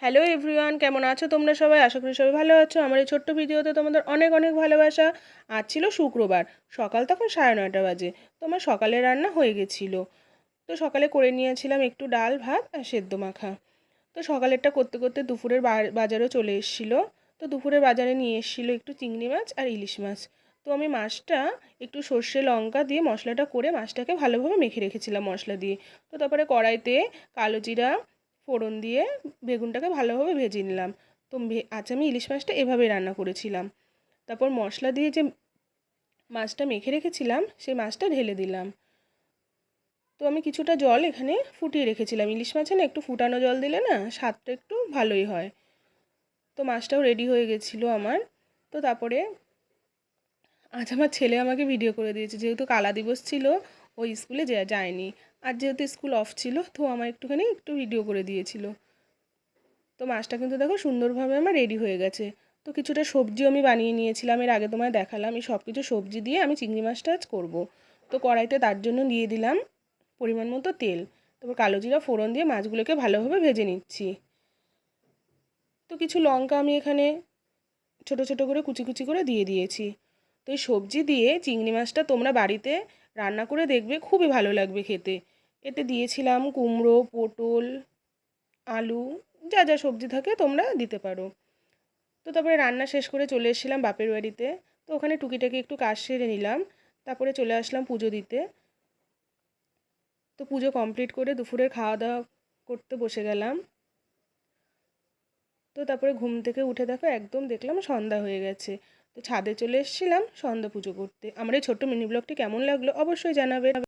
Hello everyone, কেমন আছো তোমরা সবাই? আশা করি সবাই ভালো আছো। আমার এই ছোট্ট ভিডিওতে তোমাদের অনেক অনেক ভালোবাসা। আজ ছিল শুক্রবার, সকাল তখন 9:30 বাজে। তোমার সকালে রান্না হয়ে গেছিলো। তো সকালে করে নিয়েছিলাম একটু ডাল ভাত আর সেদ্ধ মাখা। তো সকালেরটা করতে করতে দুপুরের বাজারও চলে এসেছিলো। তো দুপুরের বাজারে নিয়ে এসেছিলো একটু চিংড়ি মাছ আর ইলিশ মাছ। তো আমি মাছটা একটু সর্ষে লঙ্কা দিয়ে মশলাটা করে মাছটাকে ভালোভাবে মেখে রেখেছিলাম মশলা দিয়ে। তো তারপরে কড়াইতে কালো জিরা ফোড়ন দিয়ে বেগুনটাকে ভালোভাবে ভেজে নিলাম। তো আজ আমি ইলিশ মাছটা এভাবেই রান্না করেছিলাম। তারপর মশলা দিয়ে যে মাছটা মেখে রেখেছিলাম সেই মাছটা ঢেলে দিলাম। তো আমি কিছুটা জল এখানে ফুটিয়ে রেখেছিলাম। ইলিশ মাছে না একটু ফুটানো জল দিলে না স্বাদটা একটু ভালোই হয়। তো মাছটাও রেডি হয়ে গেছিলো আমার। তো তারপরে আজ আমার ছেলে আমাকে ভিডিও করে দিয়েছে, যেহেতু কালা দিবস ছিল ওই স্কুলে যায়নি। আর যেহেতু স্কুল অফ ছিল তো আমার একটু ভিডিও করে দিয়েছিল। তো মাছটা কিন্তু দেখো সুন্দরভাবে আমার রেডি হয়ে গেছে। তো কিছুটা সবজিও আমি বানিয়ে নিয়েছিলাম, এর আগে তোমায় দেখালাম। এই সব কিছু সবজি দিয়ে আমি চিংড়ি মাছটা আজ করবো। তো কড়াইতে তার জন্য দিয়ে দিলাম পরিমাণ মতো তেল। তারপর কালো জিরা ফোড়ন দিয়ে মাছগুলোকে ভালোভাবে ভেজে নিচ্ছি। তো কিছু লঙ্কা আমি এখানে ছোট ছোট করে কুচি কুচি করে দিয়ে দিয়েছি। তো এই সবজি দিয়ে চিংড়ি মাছটা তোমরা বাড়িতে রান্না করে দেখবে, খুবই ভালো লাগবে খেতে। এতে দিয়েছিলাম কুমড়ো, পটল, আলু, যা যা সবজি থাকে তোমরা দিতে পারো। তো তারপরে রান্না শেষ করে চলে এসেছিলাম বাপের বাড়িতে। তো ওখানে টুকিটাকি একটু কাজ সেরে নিলাম। তারপরে চলে আসলাম পুজো দিতে। তো পুজো কমপ্লিট করে দুপুরের খাওয়া দাওয়া করতে বসে গেলাম। তো তারপরে ঘুম থেকে উঠে দেখো একদম দেখলাম সন্ধ্যা হয়ে গেছে। তো ছাদে চলে এসেছিলাম সন্ধ্যা পুজো করতে। আমার এই ছোট্ট মিনি ব্লগটি কেমন লাগলো অবশ্যই জানাবে।